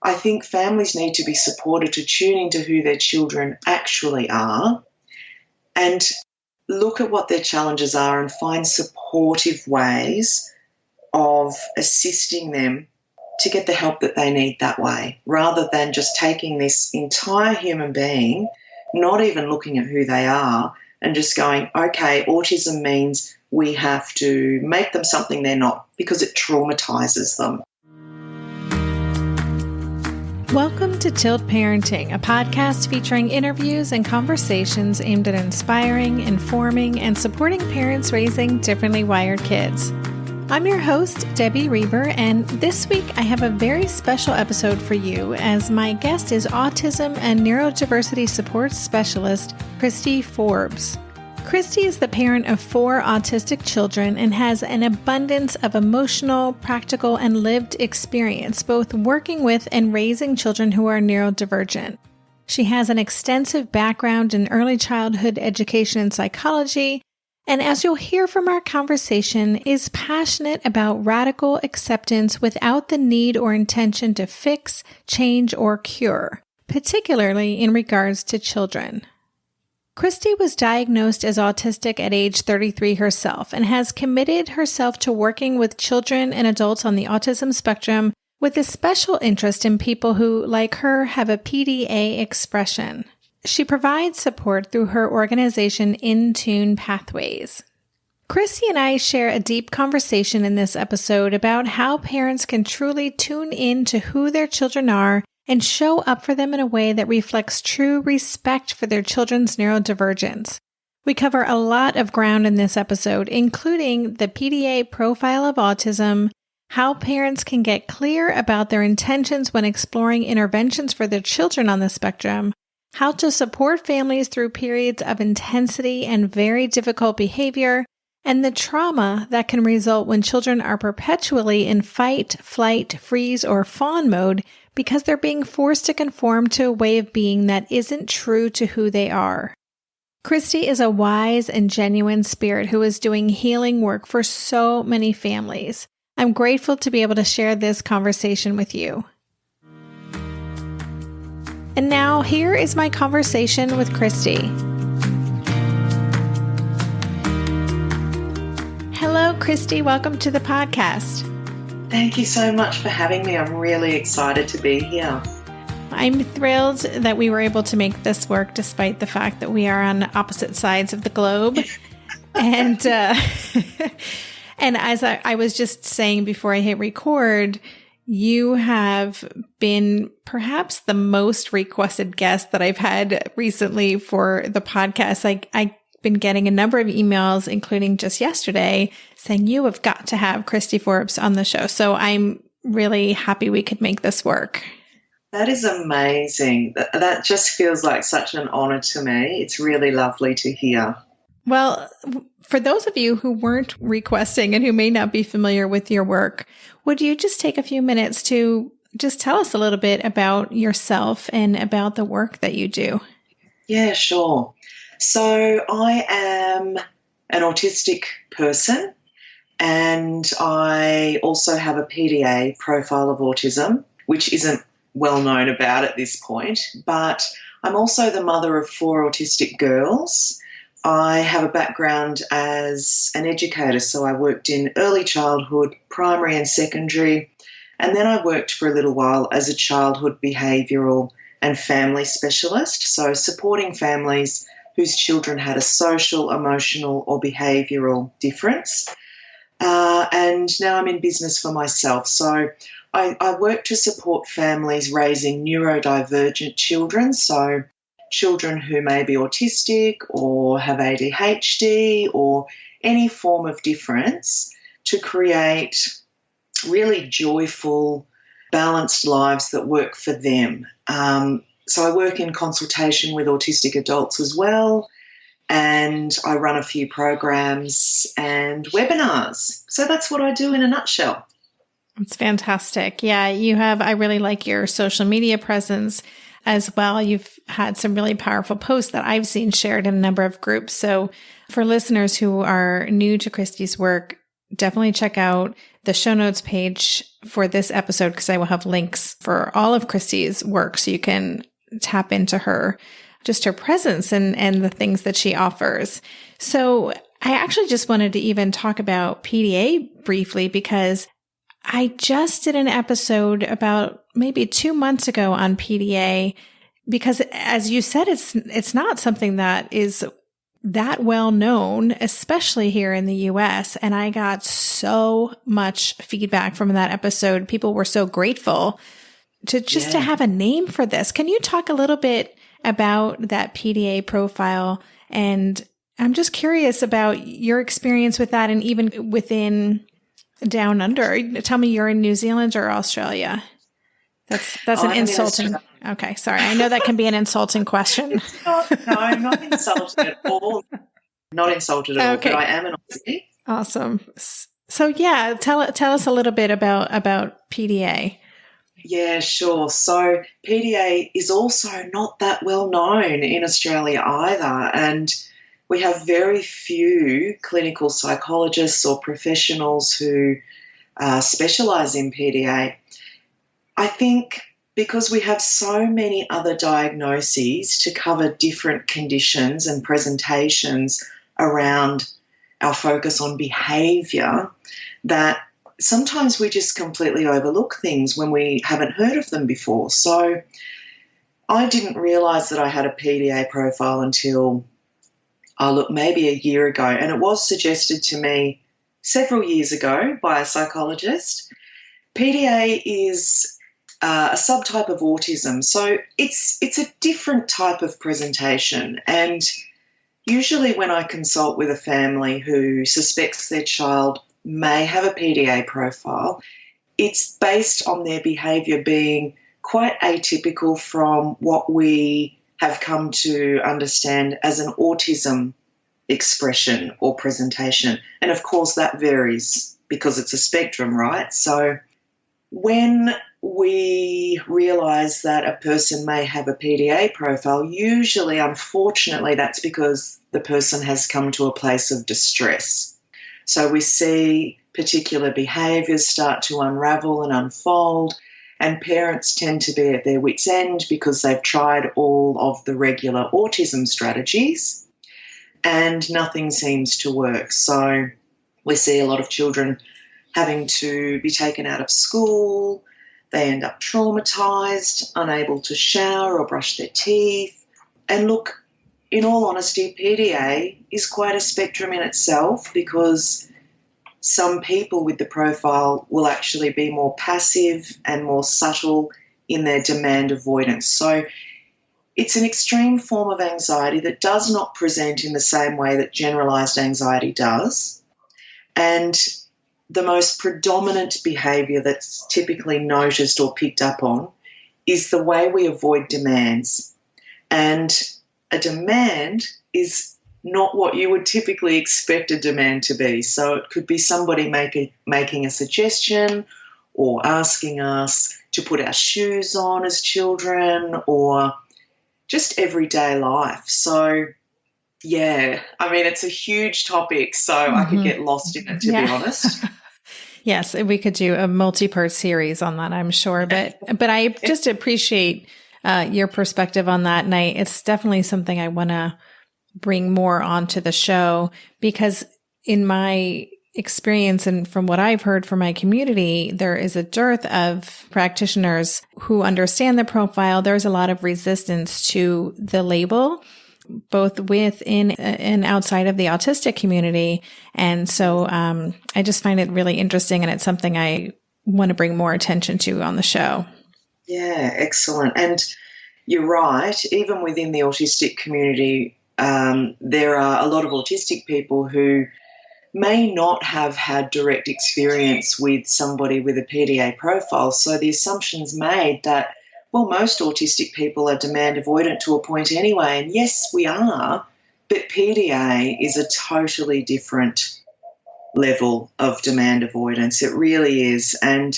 I think families need to be supported to tune into who their children actually are and look at what their challenges are and find supportive ways of assisting them to get the help that they need that way, rather than just taking this entire human being, not even looking at who they are, and just going, okay, autism means we have to make them something they're not because it traumatizes them. Welcome to Tilt Parenting, a podcast featuring interviews and conversations aimed at inspiring, informing, and supporting parents raising differently wired kids. I'm your host, Debbie Reber, and this week I have a very special episode for you as my guest is Autism and Neurodiversity Support Specialist, Kristy Forbes. Kristy is the parent of 4 autistic children and has an abundance of emotional, practical, and lived experience, both working with and raising children who are neurodivergent. She has an extensive background in early childhood education and psychology, and as you'll hear from our conversation, is passionate about radical acceptance without the need or intention to fix, change, or cure, particularly in regards to children. Kristy was diagnosed as autistic at age 33 herself and has committed herself to working with children and adults on the autism spectrum with a special interest in people who, like her, have a PDA expression. She provides support through her organization InTune Pathways. Kristy and I share a deep conversation in this episode about how parents can truly tune in to who their children are and show up for them in a way that reflects true respect for their children's neurodivergence. We cover a lot of ground in this episode, including the PDA profile of autism, how parents can get clear about their intentions when exploring interventions for their children on the spectrum, how to support families through periods of intensity and very difficult behavior, and the trauma that can result when children are perpetually in fight, flight, freeze, or fawn mode because they're being forced to conform to a way of being that isn't true to who they are. Kristy is a wise and genuine spirit who is doing healing work for so many families. I'm grateful to be able to share this conversation with you. And now, here is my conversation with Kristy. Hello, Kristy. Welcome to the podcast. Thank you so much for having me. I'm really excited to be here. I'm thrilled that we were able to make this work despite the fact that we are on opposite sides of the globe. And and as I was just saying before I hit record, you have been perhaps the most requested guest that I've had recently for the podcast. I've been getting a number of emails, including just yesterday, saying you have got to have Kristy Forbes on the show. So I'm really happy we could make this work. That is amazing. That just feels like such an honor to me. It's really lovely to hear. Well, for those of you who weren't requesting and who may not be familiar with your work, would you just take a few minutes to just tell us a little bit about yourself and about the work that you do? Yeah, sure. So I am an autistic person and I also have a PDA profile of autism, which isn't well known about at this point, but I'm also the mother of 4 autistic girls. I have a background as an educator, so I worked in early childhood, primary and secondary, and then I worked for a little while as a childhood behavioural and family specialist, so supporting families whose children had a social, emotional or behavioural difference. And now I'm in business for myself, so I work to support families raising neurodivergent children, so children who may be autistic or have ADHD or any form of difference, to create really joyful, balanced lives that work for them. So I work in consultation with autistic adults as well, and I run a few programs and webinars. So that's what I do in a nutshell. It's fantastic. Yeah, I really like your social media presence as well. You've had some really powerful posts that I've seen shared in a number of groups. So for listeners who are new to Kristy's work, definitely check out the show notes page for this episode because I will have links for all of Kristy's work so you can tap into her, just her presence and the things that she offers. So I actually just wanted to even talk about PDA briefly because I just did an episode about maybe 2 months ago on PDA because, as you said, it's not something that is that well known, especially here in the US. And I got so much feedback from that episode. People were so grateful to have a name for this. Can you talk a little bit about that PDA profile? And I'm just curious about your experience with that and even within Down Under. Tell me, you're in New Zealand or Australia? That's an insulting. Okay, sorry. I know that can be an insulting question. I'm not insulted at all. Not insulted at all, but I am an Aussie. Awesome. So yeah, tell us a little bit about PDA. Yeah, sure. So PDA is also not that well known in Australia either, and we have very few clinical psychologists or professionals who specialise in PDA. I think because we have so many other diagnoses to cover different conditions and presentations around our focus on behaviour, that sometimes we just completely overlook things when we haven't heard of them before. So I didn't realise that I had a PDA profile until, maybe a year ago, and it was suggested to me several years ago by a psychologist. PDA is a subtype of autism, so it's a different type of presentation, and usually when I consult with a family who suspects their child may have a PDA profile, it's based on their behaviour being quite atypical from what we have come to understand as an autism expression or presentation. And of course that varies because it's a spectrum, right? So when we realise that a person may have a PDA profile, usually, unfortunately, that's because the person has come to a place of distress. So we see particular behaviours start to unravel and unfold, and parents tend to be at their wits' end because they've tried all of the regular autism strategies and nothing seems to work. So we see a lot of children having to be taken out of school. They end up traumatised, unable to shower or brush their teeth. And look, in all honesty, PDA is quite a spectrum in itself because some people with the profile will actually be more passive and more subtle in their demand avoidance. So it's an extreme form of anxiety that does not present in the same way that generalised anxiety does. And the most predominant behaviour that's typically noticed or picked up on is the way we avoid demands. And a demand is not what you would typically expect a demand to be. So it could be somebody making a suggestion or asking us to put our shoes on as children or just everyday life. So, yeah, I mean, it's a huge topic, so I could get lost in it, to be honest. Yes, we could do a multi-part series on that, I'm sure. But I just appreciate your perspective on that. And it's definitely something I want to bring more onto the show because in my experience and from what I've heard from my community, there is a dearth of practitioners who understand the profile. There's a lot of resistance to the label, both within and outside of the autistic community. And so I just find it really interesting, and it's something I want to bring more attention to on the show. Yeah, excellent. And you're right, even within the autistic community, there are a lot of autistic people who may not have had direct experience with somebody with a PDA profile. So the assumption's made that, well, most autistic people are demand avoidant to a point anyway. And yes, we are, but PDA is a totally different level of demand avoidance. It really is. And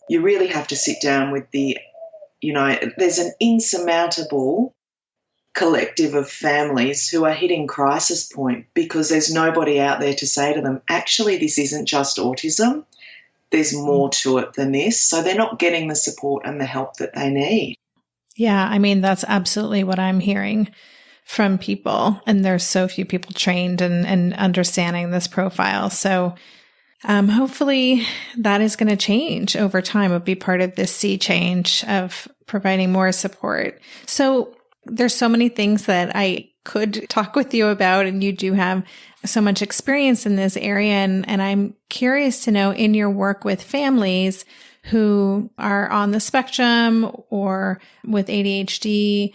you really have to sit down with there's an insurmountable collective of families who are hitting crisis point because there's nobody out there to say to them, actually, this isn't just autism. there's more to it than this. So they're not getting the support and the help that they need. Yeah, I mean, that's absolutely what I'm hearing from people. And there's so few people trained and understanding this profile. So hopefully that is going to change over time. It'll be part of this sea change of providing more support. So there's so many things that I could talk with you about, and you do have so much experience in this area. And I'm curious to know, in your work with families who are on the spectrum or with ADHD,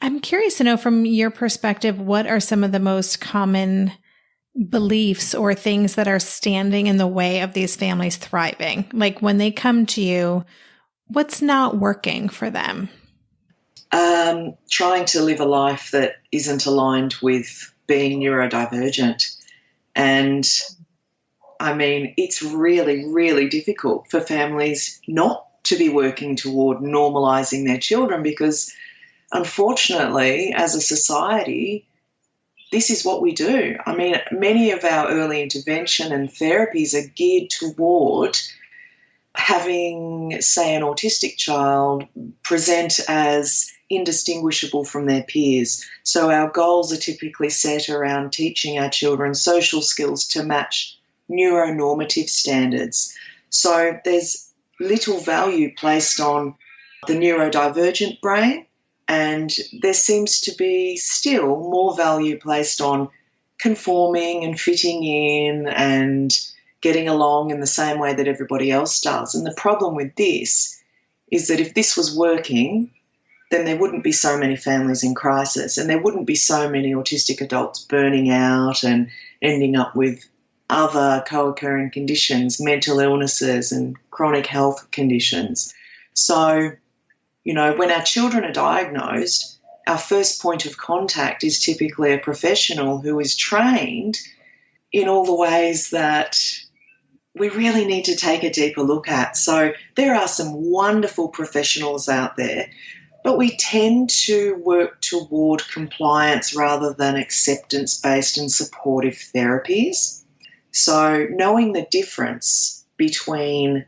I'm curious to know from your perspective, what are some of the most common beliefs or things that are standing in the way of these families thriving? Like when they come to you, what's not working for them? Trying to live a life that isn't aligned with being neurodivergent. And I mean, it's really, really difficult for families not to be working toward normalizing their children because, unfortunately, as a society, this is what we do. I mean, many of our early intervention and therapies are geared toward having, say, an autistic child present as indistinguishable from their peers. So our goals are typically set around teaching our children social skills to match neuronormative standards. So there's little value placed on the neurodivergent brain, and there seems to be still more value placed on conforming and fitting in and getting along in the same way that everybody else does. And the problem with this is that if this was working, then there wouldn't be so many families in crisis, and there wouldn't be so many autistic adults burning out and ending up with other co-occurring conditions, mental illnesses and chronic health conditions. So, you know, when our children are diagnosed, our first point of contact is typically a professional who is trained in all the ways that we really need to take a deeper look at. So there are some wonderful professionals out there, but we tend to work toward compliance rather than acceptance-based and supportive therapies. So knowing the difference between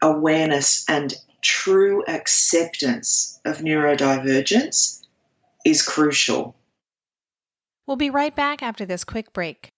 awareness and true acceptance of neurodivergence is crucial. We'll be right back after this quick break.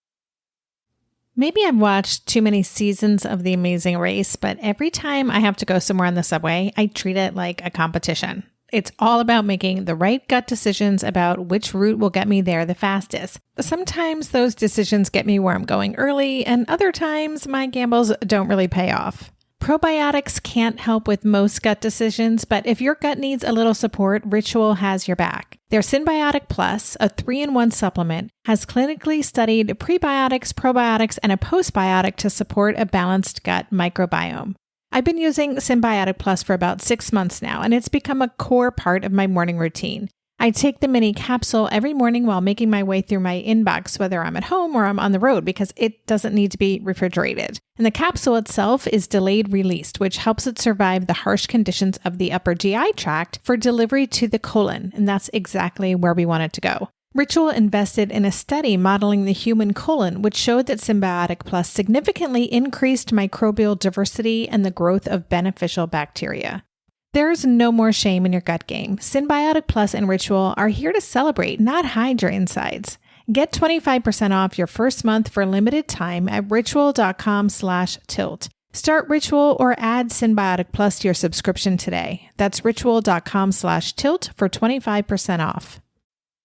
Maybe I've watched too many seasons of The Amazing Race, but every time I have to go somewhere on the subway, I treat it like a competition. It's all about making the right gut decisions about which route will get me there the fastest. Sometimes those decisions get me where I'm going early, and other times my gambles don't really pay off. Probiotics can't help with most gut decisions, but if your gut needs a little support, Ritual has your back. Their Synbiotic Plus, a 3-in-1 supplement, has clinically studied prebiotics, probiotics, and a postbiotic to support a balanced gut microbiome. I've been using Synbiotic Plus for about 6 months now, and it's become a core part of my morning routine. I take the mini capsule every morning while making my way through my inbox, whether I'm at home or I'm on the road, because it doesn't need to be refrigerated. And the capsule itself is delayed released, which helps it survive the harsh conditions of the upper GI tract for delivery to the colon, and that's exactly where we want it to go. Ritual invested in a study modeling the human colon, which showed that Synbiotic Plus significantly increased microbial diversity and the growth of beneficial bacteria. There's no more shame in your gut game. Synbiotic Plus and Ritual are here to celebrate, not hide your insides. Get 25% off your first month for a limited time at ritual.com/tilt. Start Ritual or add Synbiotic Plus to your subscription today. That's ritual.com/tilt for 25% off.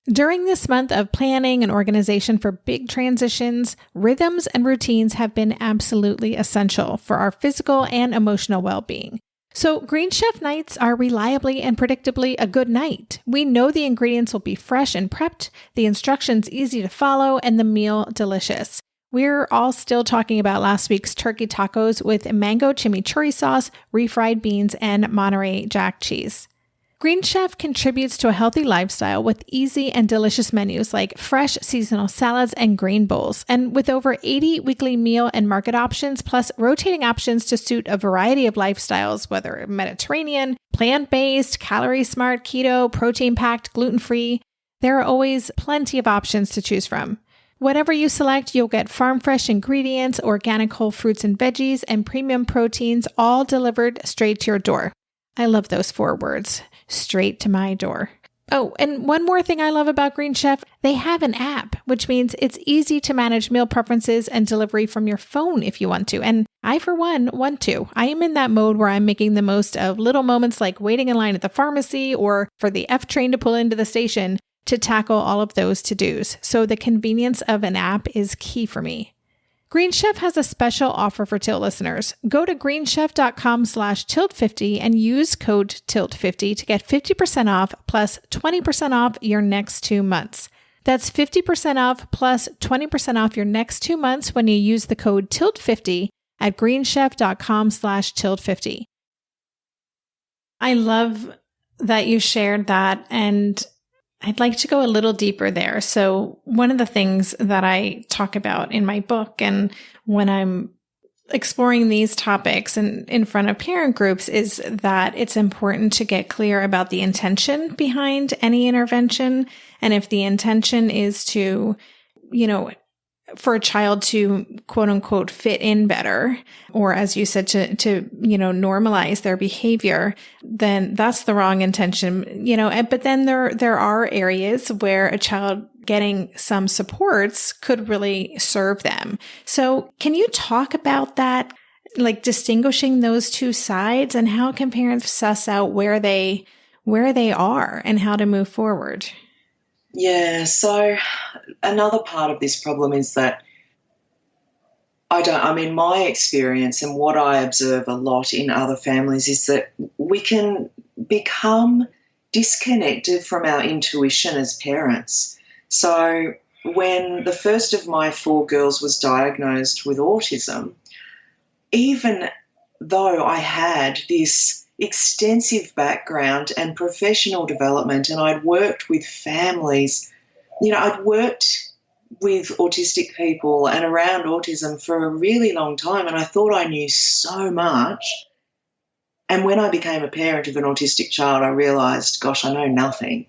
During this month of planning and organization for big transitions, rhythms and routines have been absolutely essential for our physical and emotional well-being. So Green Chef nights are reliably and predictably a good night. We know the ingredients will be fresh and prepped, the instructions easy to follow, and the meal delicious. We're all still talking about last week's turkey tacos with mango chimichurri sauce, refried beans, and Monterey Jack cheese. Green Chef contributes to a healthy lifestyle with easy and delicious menus like fresh seasonal salads and grain bowls, and with over 80 weekly meal and market options, plus rotating options to suit a variety of lifestyles, whether Mediterranean, plant-based, calorie-smart, keto, protein-packed, gluten-free. There are always plenty of options to choose from. Whatever you select, you'll get farm fresh ingredients, organic whole fruits and veggies, and premium proteins, all delivered straight to your door. I love those 4 words, straight to my door. Oh, and one more thing I love about Green Chef, they have an app, which means it's easy to manage meal preferences and delivery from your phone if you want to. And I, for one, want to. I am in that mode where I'm making the most of little moments like waiting in line at the pharmacy or for the F train to pull into the station to tackle all of those to-dos. So the convenience of an app is key for me. Green Chef has a special offer for Tilt listeners. Go to greenchef.com/tilt50 and use code TILT50 to get 50% off plus 20% off your next 2 months. That's 50% off plus 20% off your next 2 months when you use the code TILT50 at greenchef.com/tilt50. I love that you shared that, and I'd like to go a little deeper there. So one of the things that I talk about in my book and when I'm exploring these topics in front of parent groups is that it's important to get clear about the intention behind any intervention. And if the intention is to, for a child to quote unquote fit in better, or as you said, to normalize their behavior, then that's the wrong intention, but then there are areas where a child getting some supports could really serve them. So can you talk about that, like distinguishing those two sides, and how can parents suss out where they are and how to move forward? Yeah, so another part of this problem is that my experience and what I observe a lot in other families is that we can become disconnected from our intuition as parents. So when the first of my 4 girls was diagnosed with autism, even though I had this extensive background and professional development, and I'd worked with families, I'd worked with autistic people and around autism for a really long time, and I thought I knew so much. And when I became a parent of an autistic child, I realised, gosh, I know nothing.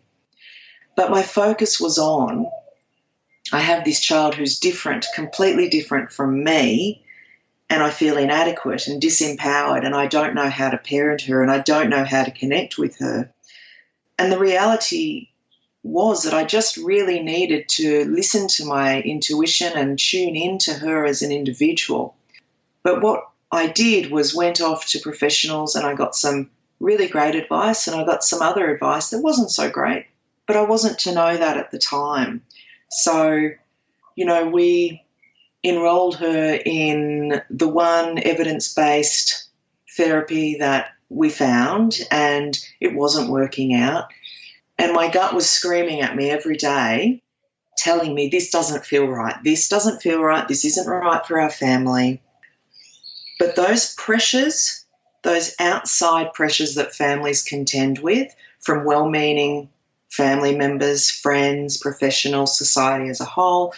But my focus was on, I have this child who's different, completely different from me, and I feel inadequate and disempowered, and I don't know how to parent her, and I don't know how to connect with her. And the reality was that I just really needed to listen to my intuition and tune into her as an individual. But what I did was went off to professionals, and I got some really great advice, and I got some other advice that wasn't so great, but I wasn't to know that at the time. So, we enrolled her in the one evidence-based therapy that we found, and it wasn't working out. And my gut was screaming at me every day, telling me, this doesn't feel right, this doesn't feel right, this isn't right for our family. But those pressures, those outside pressures that families contend with from well-meaning family members, friends, professionals, society as a whole,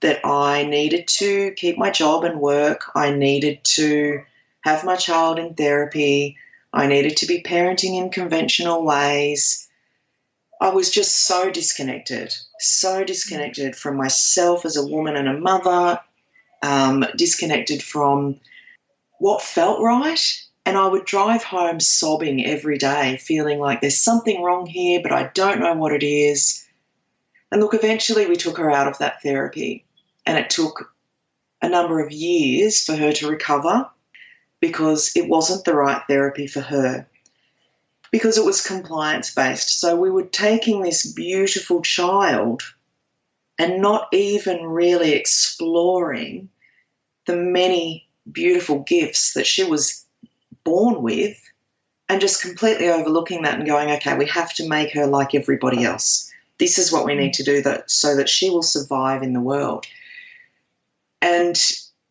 that I needed to keep my job and work, I needed to have my child in therapy, I needed to be parenting in conventional ways. I was just so disconnected from myself as a woman and a mother, disconnected from what felt right. And I would drive home sobbing every day, feeling like there's something wrong here, but I don't know what it is. And look, eventually we took her out of that therapy, and it took a number of years for her to recover because it wasn't the right therapy for her, because it was compliance-based. So we were taking this beautiful child and not even really exploring the many beautiful gifts that she was born with, and just completely overlooking that and going, okay, we have to make her like everybody else. This is what we need to do so that she will survive in the world. And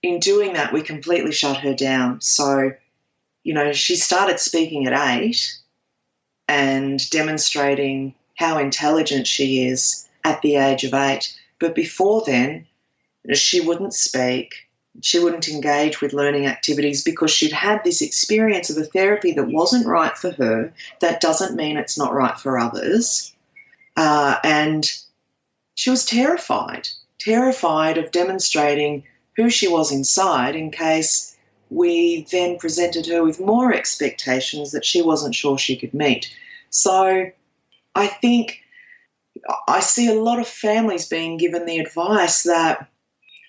in doing that, we completely shut her down. So, she started speaking at 8 and demonstrating how intelligent she is at the age of 8. But before then, she wouldn't speak. She wouldn't engage with learning activities because she'd had this experience of a therapy that wasn't right for her. That doesn't mean it's not right for others. And she was terrified. terrified of demonstrating who she was inside in case we then presented her with more expectations that she wasn't sure she could meet. So I think I see a lot of families being given the advice that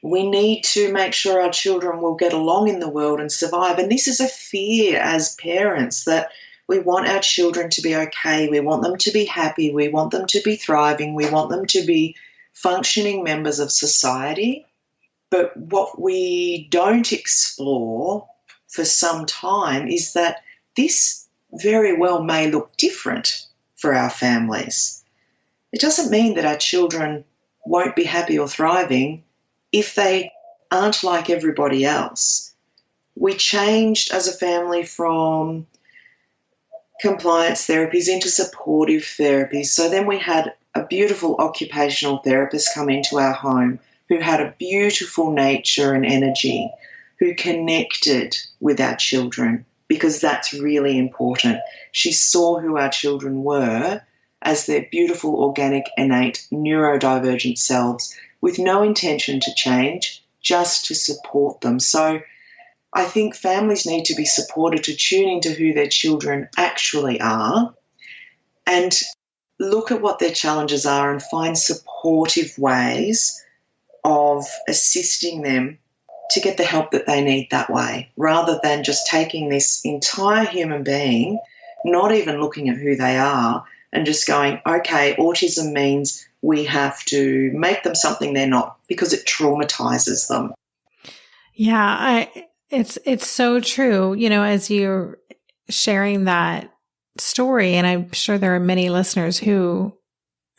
we need to make sure our children will get along in the world and survive. And this is a fear as parents, that we want our children to be okay. We want them to be happy. We want them to be thriving. We want them to be functioning members of society. But what we don't explore for some time is that this very well may look different for our families. It doesn't mean that our children won't be happy or thriving if they aren't like everybody else. We changed as a family from compliance therapies into supportive therapies. So then we had a beautiful occupational therapist come into our home who had a beautiful nature and energy, who connected with our children, because that's really important. She saw who our children were as their beautiful, organic, innate, neurodivergent selves, with no intention to change, just to support them. So I think families need to be supported to tune into who their children actually are and look at what their challenges are and find supportive ways of assisting them to get the help that they need that way, rather than just taking this entire human being, not even looking at who they are, and just going, okay, autism means we have to make them something they're not, because it traumatizes them. Yeah, it's so true. You know, as you're sharing that story, and I'm sure there are many listeners who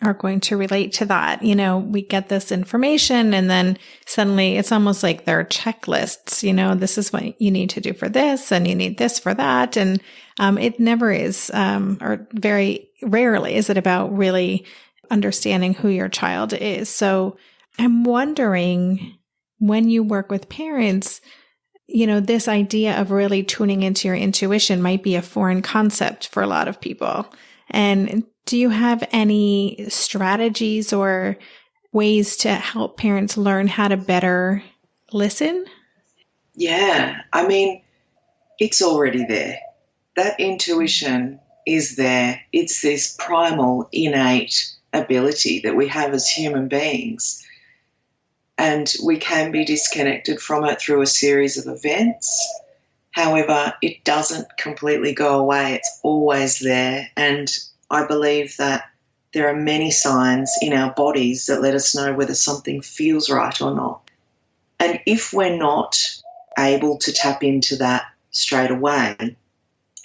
are going to relate to that. You know, we get this information and then suddenly it's almost like there are checklists, you know, this is what you need to do for this and you need this for that. And it never is, or very rarely is it about really understanding who your child is. So I'm wondering, when you work with parents, you know, this idea of really tuning into your intuition might be a foreign concept for a lot of people. And do you have any strategies or ways to help parents learn how to better listen? Yeah, I mean, it's already there. That intuition is there. It's this primal, innate ability that we have as human beings. And we can be disconnected from it through a series of events. However, it doesn't completely go away. It's always there. And I believe that there are many signs in our bodies that let us know whether something feels right or not. And if we're not able to tap into that straight away,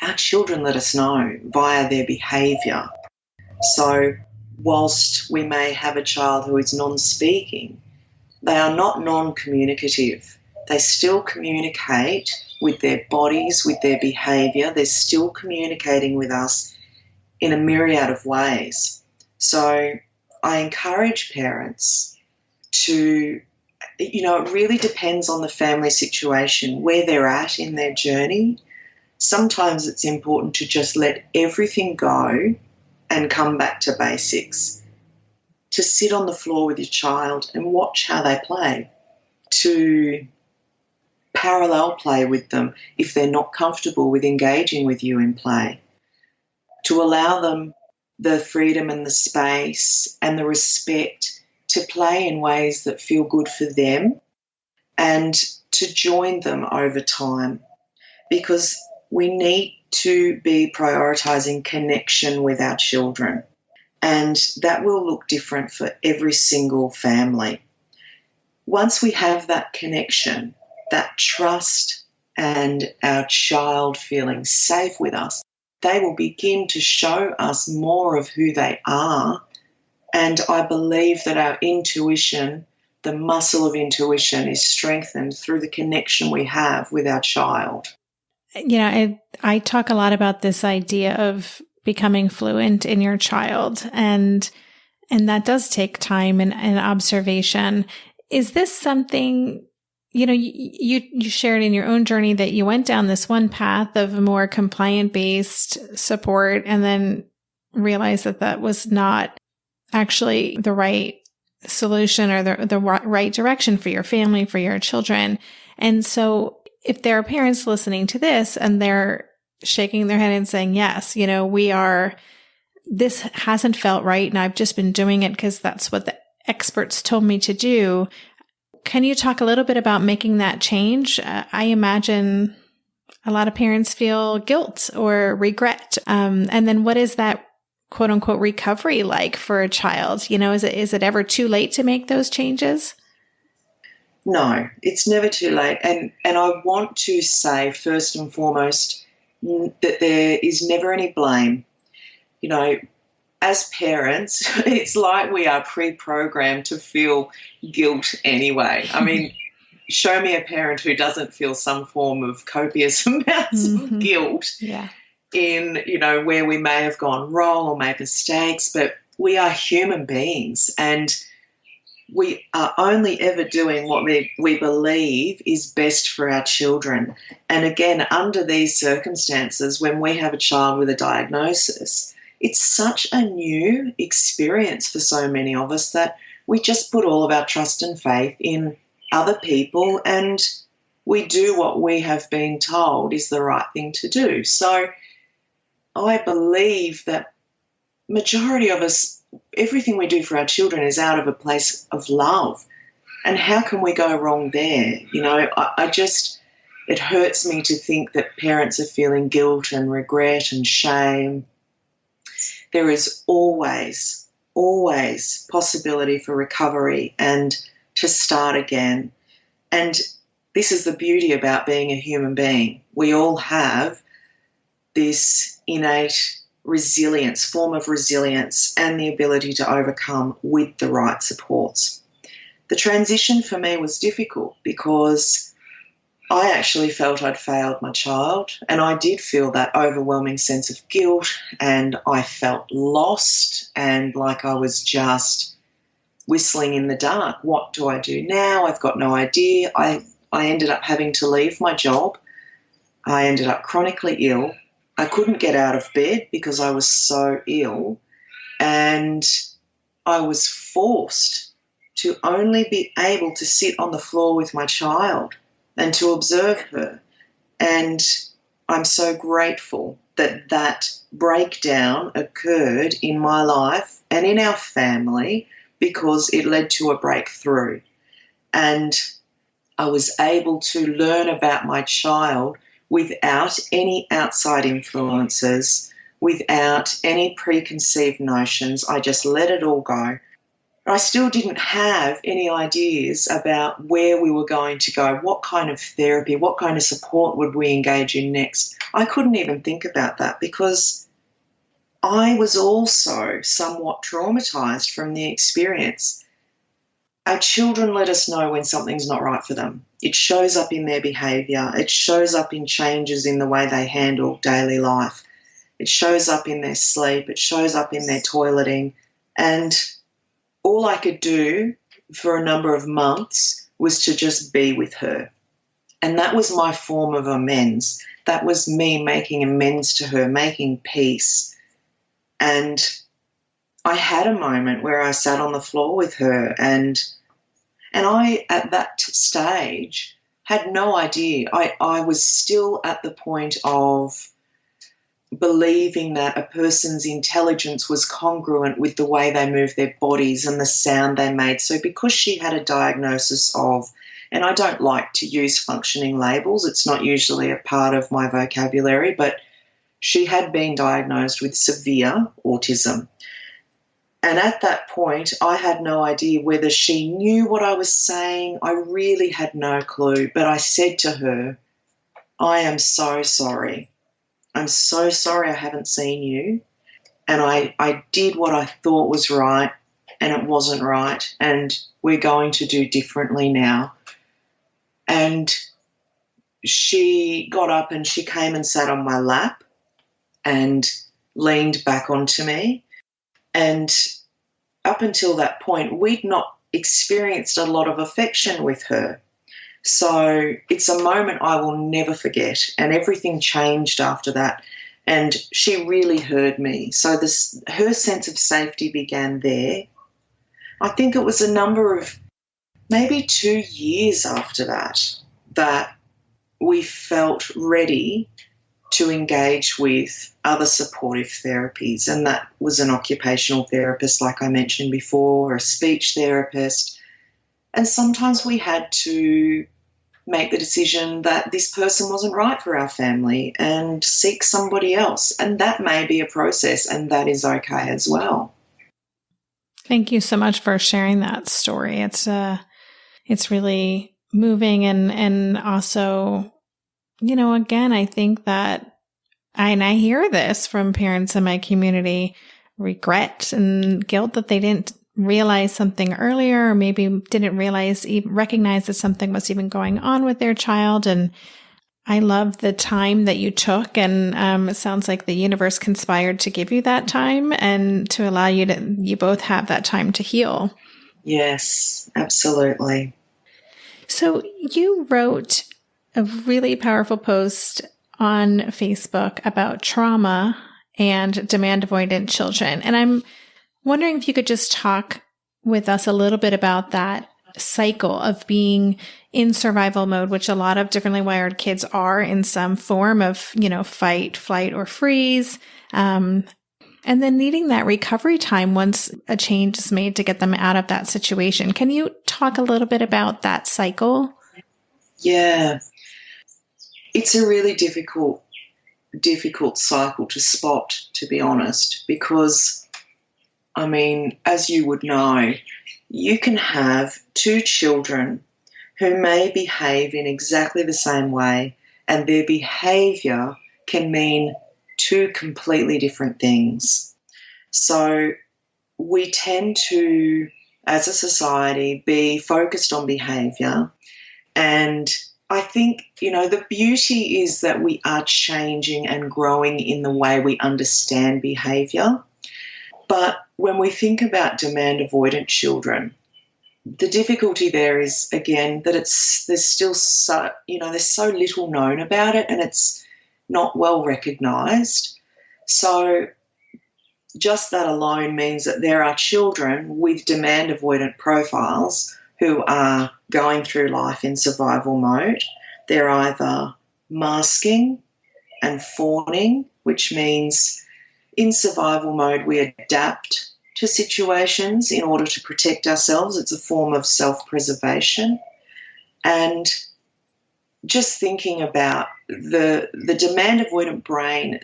our children let us know via their behaviour. So whilst we may have a child who is non-speaking, they are not non-communicative. They still communicate with their bodies, with their behaviour. They're still communicating with us in a myriad of ways. So I encourage parents to, you know, it really depends on the family situation, where they're at in their journey. Sometimes it's important to just let everything go and come back to basics, to sit on the floor with your child and watch how they play, to parallel play with them if they're not comfortable with engaging with you in play, to allow them the freedom and the space and the respect to play in ways that feel good for them, and to join them over time, because we need to be prioritising connection with our children, and that will look different for every single family. Once we have that connection, that trust, and our child feeling safe with us, they will begin to show us more of who they are. And I believe that our intuition, the muscle of intuition, is strengthened through the connection we have with our child. You know, I talk a lot about this idea of becoming fluent in your child, and that does take time and observation. Is this something, you know, you shared in your own journey that you went down this one path of a more compliant-based support and then realized that that was not actually the right solution or the right direction for your family, for your children. And so if there are parents listening to this and they're shaking their head and saying, yes, this hasn't felt right and I've just been doing it because that's what the experts told me to do. Can you talk a little bit about making that change? I imagine a lot of parents feel guilt or regret. And then what is that quote unquote recovery like for a child? Is it ever too late to make those changes? No, it's never too late. And I want to say first and foremost that there is never any blame. As parents, it's like we are pre-programmed to feel guilt anyway. I mean, show me a parent who doesn't feel some form of copious amounts of guilt in, where we may have gone wrong or made mistakes, but we are human beings and we are only ever doing what we believe is best for our children. And again, under these circumstances, when we have a child with a diagnosis, it's such a new experience for so many of us that we just put all of our trust and faith in other people and we do what we have been told is the right thing to do. So I believe that majority of us, everything we do for our children is out of a place of love. And how can we go wrong there? It hurts me to think that parents are feeling guilt and regret and shame. There is always possibility for recovery and to start again. And this is the beauty about being a human being. We all have this innate form of resilience and the ability to overcome with the right supports. The transition for me was difficult because I actually felt I'd failed my child and I did feel that overwhelming sense of guilt and I felt lost and like I was just whistling in the dark. What do I do now? I've got no idea. I ended up having to leave my job. I ended up chronically ill. I couldn't get out of bed because I was so ill and I was forced to only be able to sit on the floor with my child and to observe her. And I'm so grateful that that breakdown occurred in my life and in our family because it led to a breakthrough. And I was able to learn about my child without any outside influences, without any preconceived notions. I just let it all go. I still didn't have any ideas about where we were going to go, what kind of therapy, what kind of support would we engage in next. I couldn't even think about that because I was also somewhat traumatized from the experience. Our children let us know when something's not right for them. It shows up in their behaviour. It shows up in changes in the way they handle daily life. It shows up in their sleep. It shows up in their toileting. And all I could do for a number of months was to just be with her. And that was my form of amends. That was me making amends to her, making peace. And I had a moment where I sat on the floor with her and I, at that stage, had no idea. I was still at the point of believing that a person's intelligence was congruent with the way they moved their bodies and the sound they made. So because she had a diagnosis of, and I don't like to use functioning labels, it's not usually a part of my vocabulary, but she had been diagnosed with severe autism. And at that point, I had no idea whether she knew what I was saying. I really had no clue. But I said to her, I am so sorry. I'm so sorry I haven't seen you. And I did what I thought was right, and it wasn't right. And we're going to do differently now. And she got up and she came and sat on my lap and leaned back onto me. And up until that point, we'd not experienced a lot of affection with her. So it's a moment I will never forget, and everything changed after that. And she really heard me. So her sense of safety began there. I think it was a number of maybe 2 years after that we felt ready to engage with other supportive therapies, and that was an occupational therapist, like I mentioned before, or a speech therapist. And sometimes we had to make the decision that this person wasn't right for our family and seek somebody else. And that may be a process, and that is okay as well. Thank you so much for sharing that story. It's really moving, and also, again, I think that, and I hear this from parents in my community, regret and guilt that they didn't realize something earlier, or maybe didn't recognize that something was even going on with their child. And I love the time that you took, and it sounds like the universe conspired to give you that time and to allow you both have that time to heal. Yes, absolutely. So you wrote a really powerful post on Facebook about trauma and demand avoidant children. And I'm wondering if you could just talk with us a little bit about that cycle of being in survival mode, which a lot of differently wired kids are in some form of, fight, flight, or freeze. And then needing that recovery time once a change is made to get them out of that situation. Can you talk a little bit about that cycle? Yeah. It's a really difficult cycle to spot, to be honest, because, as you would know, you can have two children who may behave in exactly the same way, and their behaviour can mean two completely different things. So we tend to, as a society, be focused on behaviour, and I think, the beauty is that we are changing and growing in the way we understand behaviour. But when we think about demand avoidant children, the difficulty there is, again, that there's still there's so little known about it, and it's not well recognised. So just that alone means that there are children with demand avoidant profiles who are going through life in survival mode. They're either masking and fawning, which means in survival mode we adapt to situations in order to protect ourselves. It's a form of self-preservation. And just thinking about the demand avoidant brain,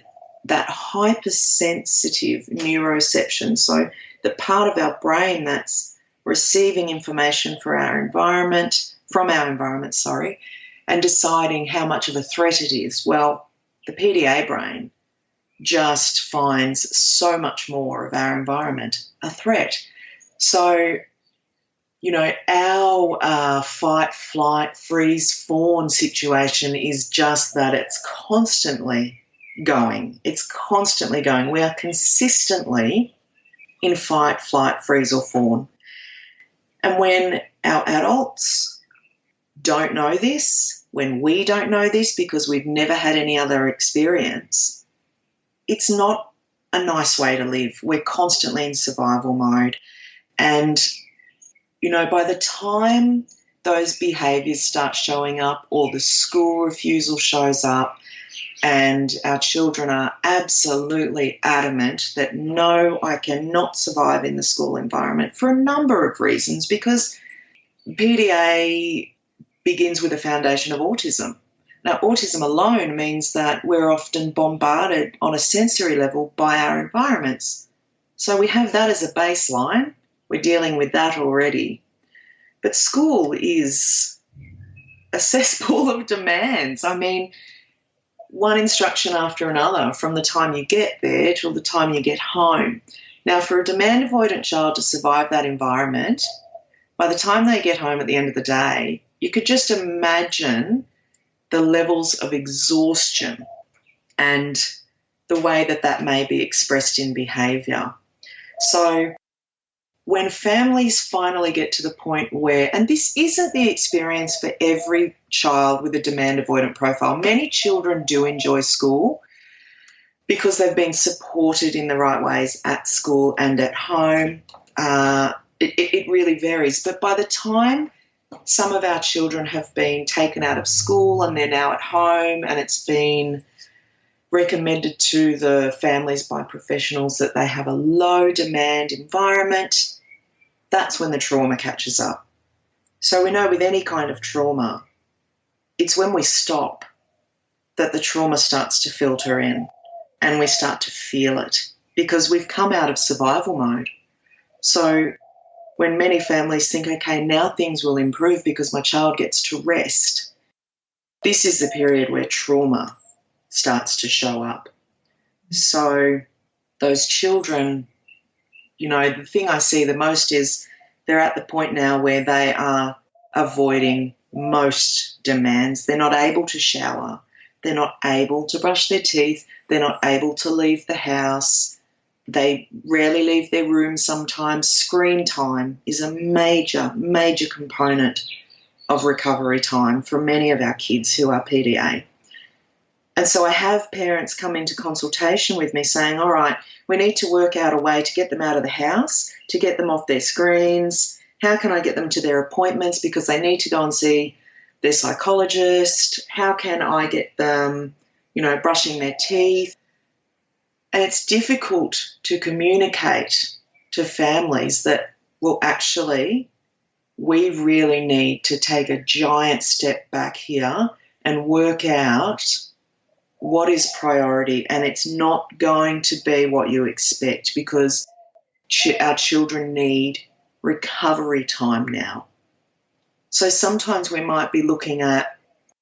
that hypersensitive neuroception, so the part of our brain that's receiving information from our environment, and deciding how much of a threat it is. Well, the PDA brain just finds so much more of our environment a threat. So, our fight, flight, freeze, fawn situation is just that it's constantly going. It's constantly going. We are consistently in fight, flight, freeze, or fawn. And when our adults don't know this, when we don't know this because we've never had any other experience, it's not a nice way to live. We're constantly in survival mode. And, by the time those behaviours start showing up, or the school refusal shows up, and our children are absolutely adamant that, no, I cannot survive in the school environment for a number of reasons, because PDA begins with a foundation of autism. Now, autism alone means that we're often bombarded on a sensory level by our environments. So we have that as a baseline. We're dealing with that already. But school is a cesspool of demands. One instruction after another from the time you get there till the time you get home. Now, for a demand avoidant child to survive that environment, by the time they get home at the end of the day, you could just imagine the levels of exhaustion and the way that may be expressed in behaviour. So when families finally get to the point where, and this isn't the experience for every child with a demand avoidant profile, many children do enjoy school because they've been supported in the right ways at school and at home. it really varies. But by the time some of our children have been taken out of school and they're now at home, and it's been recommended to the families by professionals that they have a low demand environment, that's when the trauma catches up. So we know with any kind of trauma, it's when we stop that the trauma starts to filter in and we start to feel it, because we've come out of survival mode. So when many families think, okay, now things will improve because my child gets to rest, this is the period where trauma starts to show up. So those children, the thing I see the most is they're at the point now where they are avoiding most demands. They're not able to shower. They're not able to brush their teeth. They're not able to leave the house. They rarely leave their room sometimes. Screen time is a major, major component of recovery time for many of our kids who are PDA. And so I have parents come into consultation with me saying, all right, we need to work out a way to get them out of the house, to get them off their screens. How can I get them to their appointments because they need to go and see their psychologist? How can I get them, brushing their teeth? And it's difficult to communicate to families that, well, actually, we really need to take a giant step back here and work out what is priority, and it's not going to be what you expect because our children need recovery time now. So sometimes we might be looking at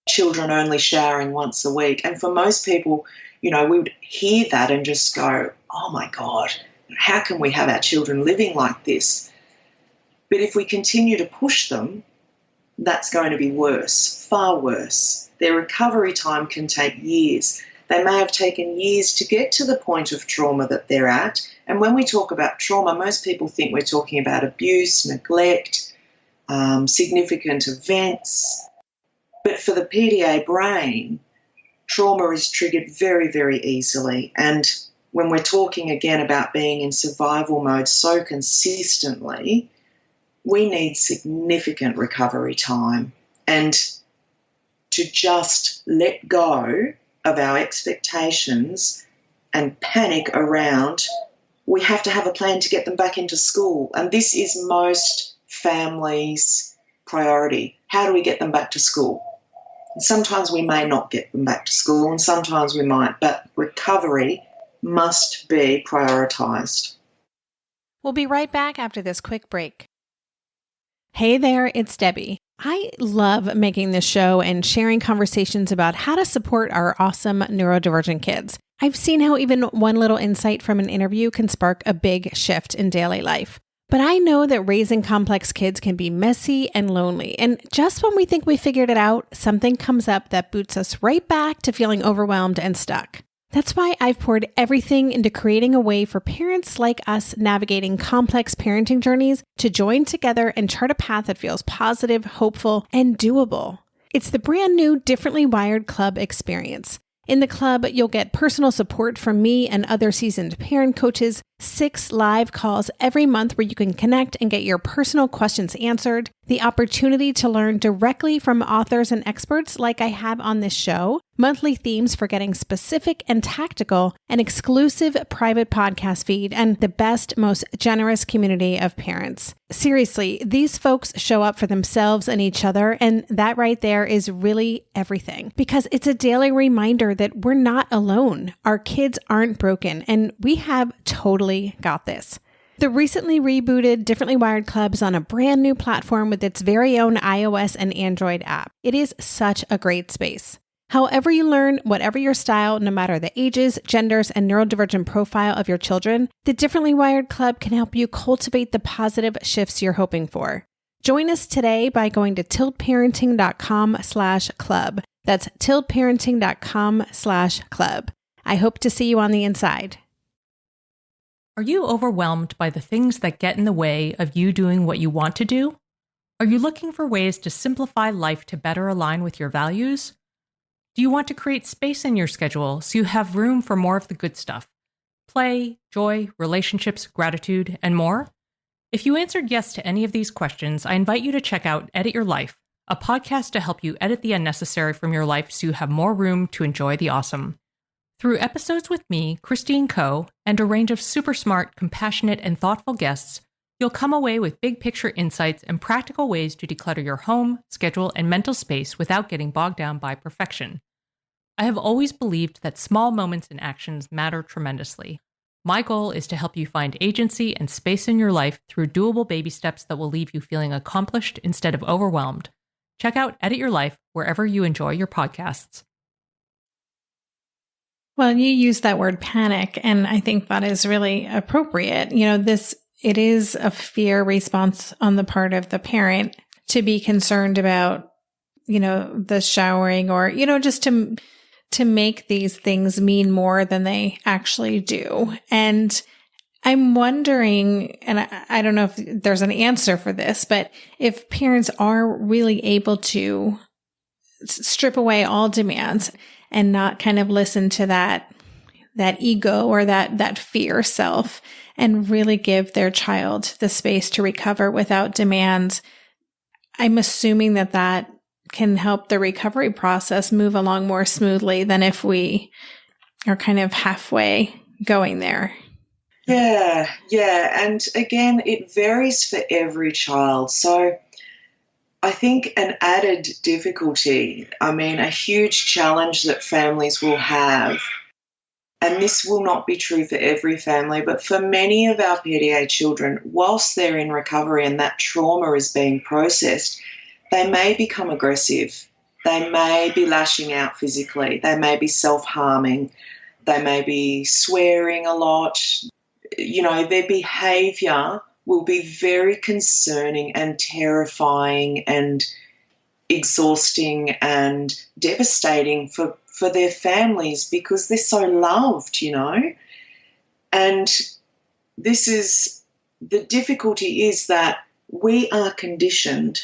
children only showering once a week, and for most people, we would hear that and just go, oh my God, how can we have our children living like this? But if we continue to push them, that's going to be worse, far worse. Their recovery time can take years. They may have taken years to get to the point of trauma that they're at. And when we talk about trauma, most people think we're talking about abuse, neglect, significant events. But for the PDA brain, trauma is triggered very, very easily. And when we're talking again about being in survival mode so consistently, we need significant recovery time. And to just let go of our expectations and panic around, we have to have a plan to get them back into school. And this is most families' priority. How do we get them back to school? And sometimes we may not get them back to school and sometimes we might, but recovery must be prioritised. We'll be right back after this quick break. Hey there, it's Debbie. I love making this show and sharing conversations about how to support our awesome neurodivergent kids. I've seen how even one little insight from an interview can spark a big shift in daily life. But I know that raising complex kids can be messy and lonely. And just when we think we figured it out, something comes up that boots us right back to feeling overwhelmed and stuck. That's why I've poured everything into creating a way for parents like us navigating complex parenting journeys to join together and chart a path that feels positive, hopeful, and doable. It's the brand new Differently Wired Club experience. In the club, you'll get personal support from me and other seasoned parent coaches, 6 live calls every month where you can connect and get your personal questions answered, the opportunity to learn directly from authors and experts like I have on this show, monthly themes for getting specific and tactical, an exclusive private podcast feed, and the best, most generous community of parents. Seriously, these folks show up for themselves and each other, and that right there is really everything, because it's a daily reminder that we're not alone. Our kids aren't broken, and we have totally got this. The recently rebooted Differently Wired Club is on a brand new platform with its very own iOS and Android app. It is such a great space. However you learn, whatever your style, no matter the ages, genders, and neurodivergent profile of your children, the Differently Wired Club can help you cultivate the positive shifts you're hoping for. Join us today by going to tiltparenting.com/club. That's tiltparenting.com/club. I hope to see you on the inside. Are you overwhelmed by the things that get in the way of you doing what you want to do? Are you looking for ways to simplify life to better align with your values? Do you want to create space in your schedule so you have room for more of the good stuff? Play, joy, relationships, gratitude, and more? If you answered yes to any of these questions, I invite you to check out Edit Your Life, a podcast to help you edit the unnecessary from your life so you have more room to enjoy the awesome. Through episodes with me, Kristy & Co., and a range of super smart, compassionate, and thoughtful guests, you'll come away with big picture insights and practical ways to declutter your home, schedule, and mental space without getting bogged down by perfection. I have always believed that small moments and actions matter tremendously. My goal is to help you find agency and space in your life through doable baby steps that will leave you feeling accomplished instead of overwhelmed. Check out Edit Your Life wherever you enjoy your podcasts. Well, you use that word panic, and I think that is really appropriate. It is a fear response on the part of the parent to be concerned about, the showering or, just to make these things mean more than they actually do. And I'm wondering, and I don't know if there's an answer for this, but if parents are really able to strip away all demands and not kind of listen to that ego or that fear self and really give their child the space to recover without demands, I'm assuming that can help the recovery process move along more smoothly than if we are kind of halfway going there. Yeah. And again, it varies for every child. So I think an added difficulty, a huge challenge that families will have, and this will not be true for every family, but for many of our PDA children, whilst they're in recovery and that trauma is being processed, they may become aggressive. They may be lashing out physically. They may be self-harming. They may be swearing a lot. Their behaviour will be very concerning and terrifying and exhausting and devastating for their families because they're so loved, And the difficulty is that we are conditioned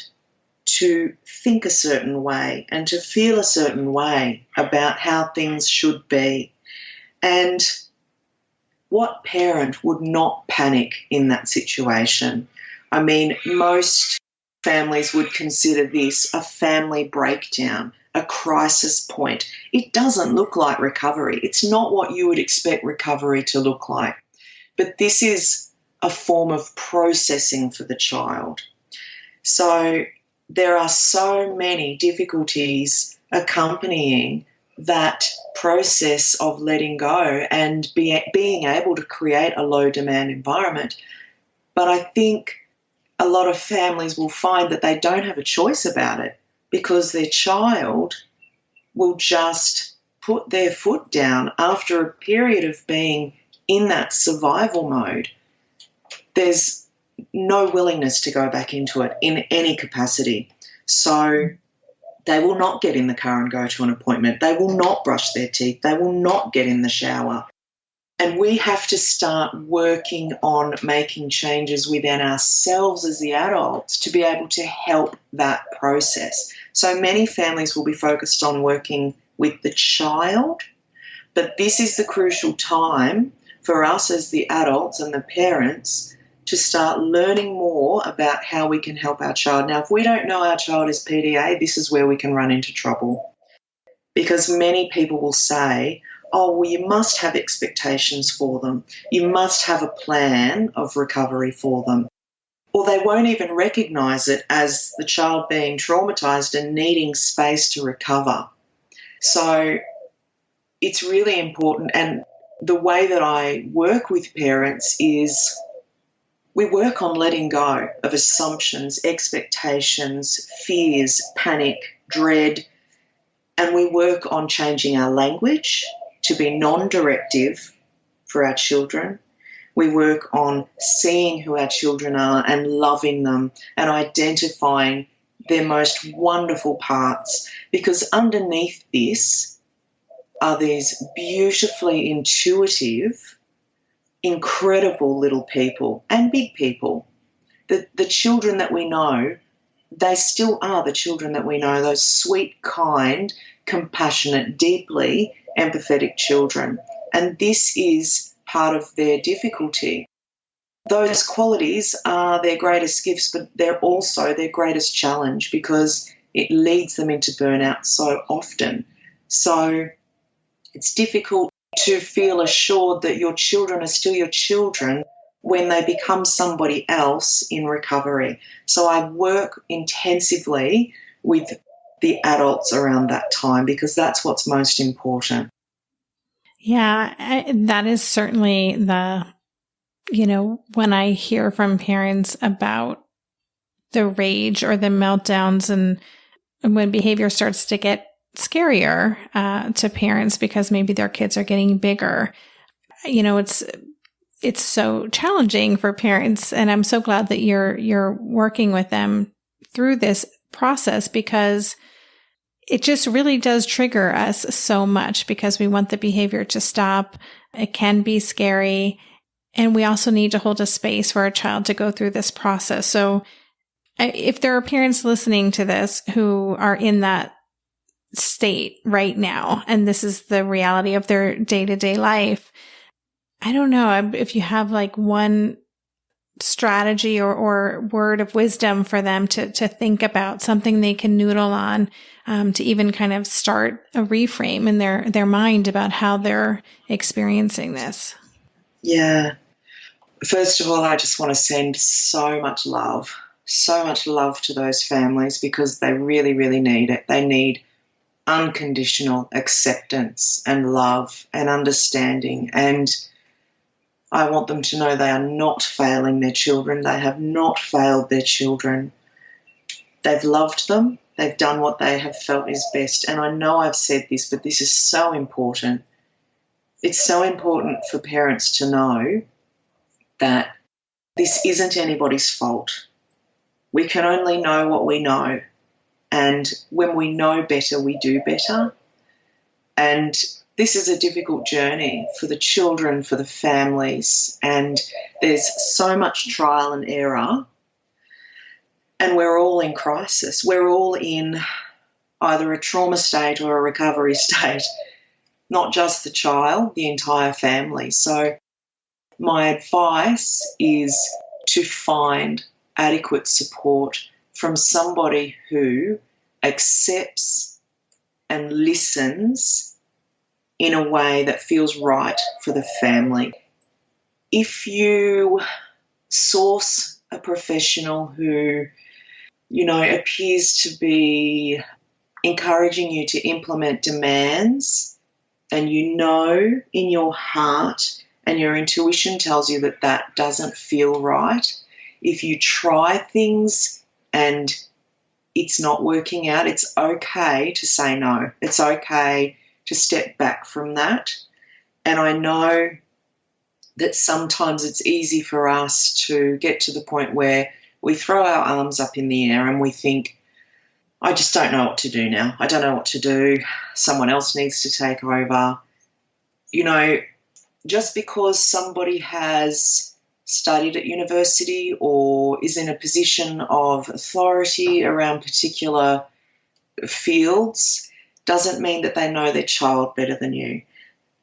to think a certain way and to feel a certain way about how things should be. And what parent would not panic in that situation? Most families would consider this a family breakdown, a crisis point. It doesn't look like recovery. It's not what you would expect recovery to look like. But this is a form of processing for the child. So there are so many difficulties accompanying that process of letting go and being able to create a low-demand environment. But I think a lot of families will find that they don't have a choice about it because their child will just put their foot down after a period of being in that survival mode. There's no willingness to go back into it in any capacity. So they will not get in the car and go to an appointment. They will not brush their teeth. They will not get in the shower. And we have to start working on making changes within ourselves as the adults to be able to help that process. So many families will be focused on working with the child, but this is the crucial time for us as the adults and the parents to start learning more about how we can help our child. Now, if we don't know our child is PDA, this is where we can run into trouble because many people will say, oh, well, you must have expectations for them. You must have a plan of recovery for them. Or they won't even recognise it as the child being traumatised and needing space to recover. So it's really important. And the way that I work with parents is we work on letting go of assumptions, expectations, fears, panic, dread, and we work on changing our language to be non-directive for our children. We work on seeing who our children are and loving them and identifying their most wonderful parts, because underneath this are these beautifully intuitive, incredible little people and big people. The children that we know, they still are the children that we know, those sweet, kind, compassionate, deeply empathetic children. And this is part of their difficulty. those qualities are their greatest gifts, but they're also their greatest challenge because it leads them into burnout so often. So it's difficult to feel assured that your children are still your children when they become somebody else in recovery. So I work intensively with the adults around that time because that's what's most important. Yeah, that is certainly when I hear from parents about the rage or the meltdowns and when behavior starts to get scarier to parents because maybe their kids are getting bigger, it's so challenging for parents. And I'm so glad that you're working with them through this process because it just really does trigger us so much because we want the behavior to stop. It can be scary. And we also need to hold a space for our child to go through this process. So if there are parents listening to this who are in that state right now, and this is the reality of their day-to-day life, I don't know if you have like one strategy or word of wisdom for them to think about, something they can noodle on, to even kind of start a reframe in their mind about how they're experiencing this. Yeah. First of all, I just want to send so much love to those families because they really, really need it. They need unconditional acceptance and love and understanding. And I want them to know they are not failing their children. They have not failed their children. They've loved them. They've done what they have felt is best. And I know I've said this, but this is so important. It's so important for parents to know that this isn't anybody's fault. We can only know what we know. And when we know better, we do better. And this is a difficult journey for the children, for the families, and there's so much trial and error. And we're all in crisis. We're all in either a trauma state or a recovery state, not just the child, the entire family. So my advice is to find adequate support from somebody who accepts and listens in a way that feels right for the family. If you source a professional who, appears to be encouraging you to implement demands, and in your heart and your intuition tells you that that doesn't feel right, if you try things and it's not working out, it's okay to say no. It's okay to step back from that. And I know that sometimes it's easy for us to get to the point where we throw our arms up in the air and we think, I just don't know what to do now. I don't know what to do. Someone else needs to take over. Just because somebody has studied at university or is in a position of authority around particular fields doesn't mean that they know their child better than you.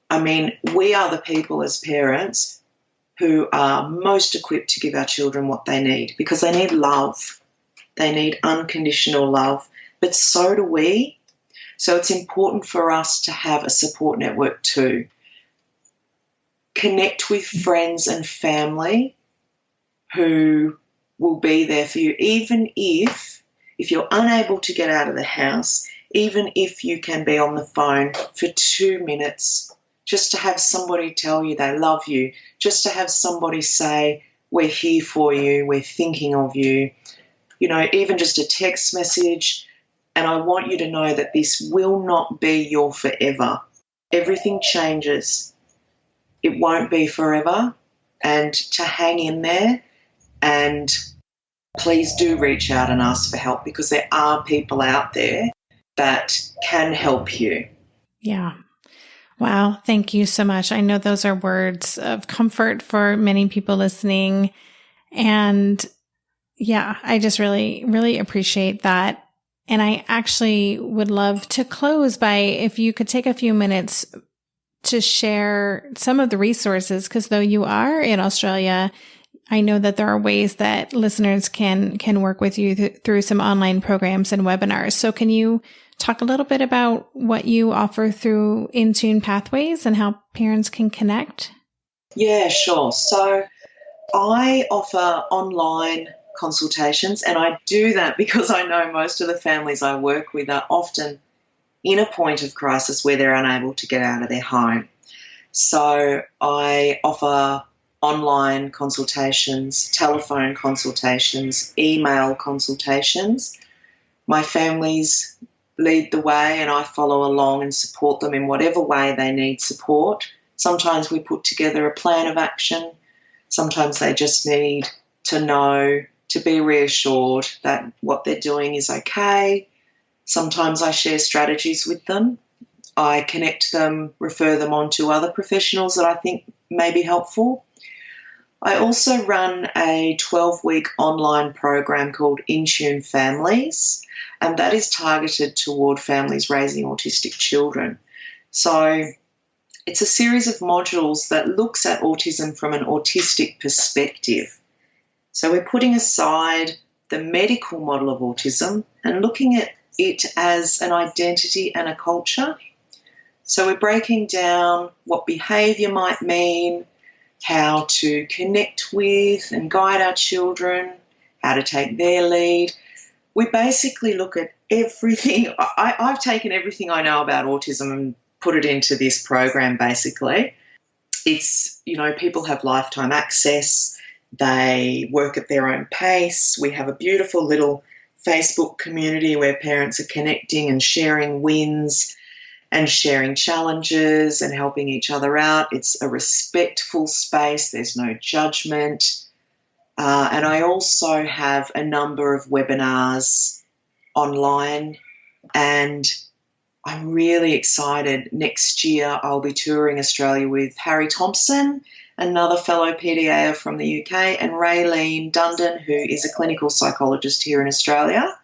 I mean, we are the people as parents who are most equipped to give our children what they need because they need love. They need unconditional love, but so do we. So it's important for us to have a support network too. Connect with friends and family who will be there for you, even if you're unable to get out of the house, even if you can be on the phone for 2 minutes, just to have somebody tell you they love you, just to have somebody say, we're here for you, we're thinking of you, even just a text message. And I want you to know that this will not be your forever. Everything changes. It won't be forever, and to hang in there, and please do reach out and ask for help because there are people out there that can help you. Yeah. Wow. Thank you so much. I know those are words of comfort for many people listening. And yeah, I just really, really appreciate that. And I actually would love to close by if you could take a few minutes to share some of the resources, because though you are in Australia, I know that there are ways that listeners can work with you through some online programs and webinars. So can you talk a little bit about what you offer through InTune Pathways and how parents can connect? Yeah, sure. So I offer online consultations, and I do that because I know most of the families I work with are often in a point of crisis where they're unable to get out of their home. So I offer online consultations, telephone consultations, email consultations. My families lead the way and I follow along and support them in whatever way they need support. Sometimes we put together a plan of action. Sometimes they just need to know, to be reassured that what they're doing is okay. Sometimes I share strategies with them. I connect them, refer them on to other professionals that I think may be helpful. I also run a 12-week online program called InTune Families, and that is targeted toward families raising autistic children. So it's a series of modules that looks at autism from an autistic perspective. So we're putting aside the medical model of autism and looking at it as an identity and a culture. So we're breaking down what behaviour might mean, how to connect with and guide our children, how to take their lead. We basically look at everything. I've taken everything I know about autism and put it into this program basically. It's, people have lifetime access. They work at their own pace. We have a beautiful little Facebook community where parents are connecting and sharing wins and sharing challenges and helping each other out. It's a respectful space. There's no judgment. And I also have a number of webinars online, and I'm really excited. Next year I'll be touring Australia with Harry Thompson, another fellow PDA from the UK, and Raylene Dundon, who is a clinical psychologist here in Australia,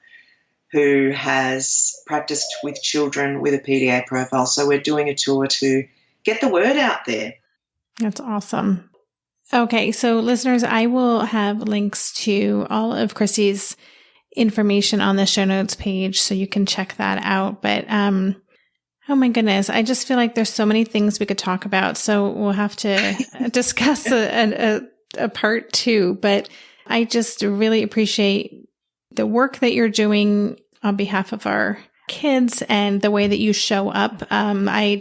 who has practiced with children with a PDA profile. So we're doing a tour to get the word out there. That's awesome. Okay, so listeners, I will have links to all of Kristy's information on the show notes page so you can check that out. But oh my goodness, I just feel like there's so many things we could talk about. So we'll have to discuss a part 2. But I just really appreciate the work that you're doing on behalf of our kids and the way that you show up. I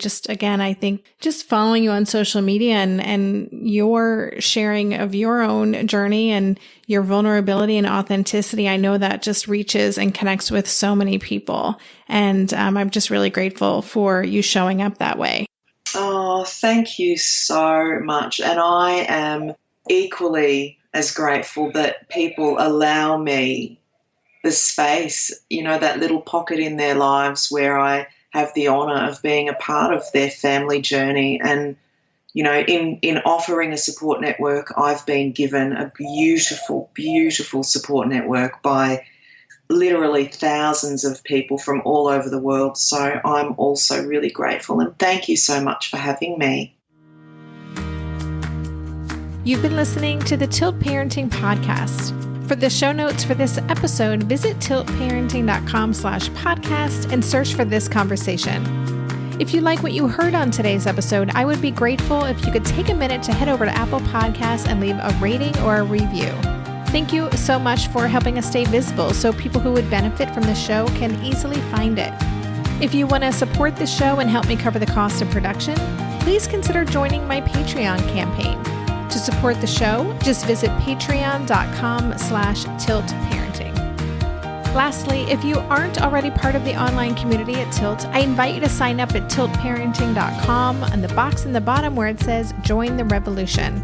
think just following you on social media and your sharing of your own journey and your vulnerability and authenticity, I know that just reaches and connects with so many people. And I'm just really grateful for you showing up that way. Oh, thank you so much. And I am equally as grateful that people allow me the space, that little pocket in their lives where I have the honour of being a part of their family journey. And, in offering a support network, I've been given a beautiful, beautiful support network by literally thousands of people from all over the world. So I'm also really grateful, and thank you so much for having me. You've been listening to the Tilt Parenting Podcast. For the show notes for this episode, visit tiltparenting.com/podcast and search for this conversation. If you like what you heard on today's episode, I would be grateful if you could take a minute to head over to Apple Podcasts and leave a rating or a review. Thank you so much for helping us stay visible so people who would benefit from the show can easily find it. If you want to support the show and help me cover the cost of production, please consider joining my Patreon campaign. To support the show, just visit patreon.com/tiltparenting. Lastly, if you aren't already part of the online community at Tilt, I invite you to sign up at tiltparenting.com on the box in the bottom where it says Join the Revolution.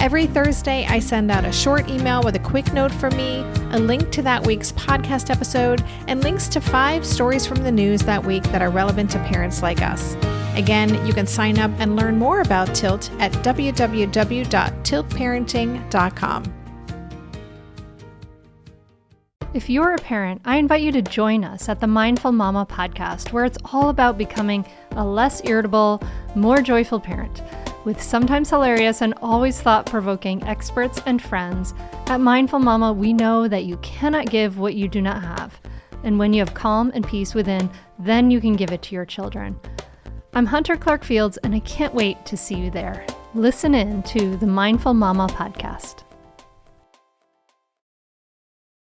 Every Thursday, I send out a short email with a quick note from me, a link to that week's podcast episode, and links to 5 stories from the news that week that are relevant to parents like us. Again, you can sign up and learn more about Tilt at www.tiltparenting.com. If you're a parent, I invite you to join us at the Mindful Mama podcast, where it's all about becoming a less irritable, more joyful parent. With sometimes hilarious and always thought-provoking experts and friends, at Mindful Mama, we know that you cannot give what you do not have. And when you have calm and peace within, then you can give it to your children. I'm Hunter Clark Fields, and I can't wait to see you there. Listen in to the Mindful Mama podcast.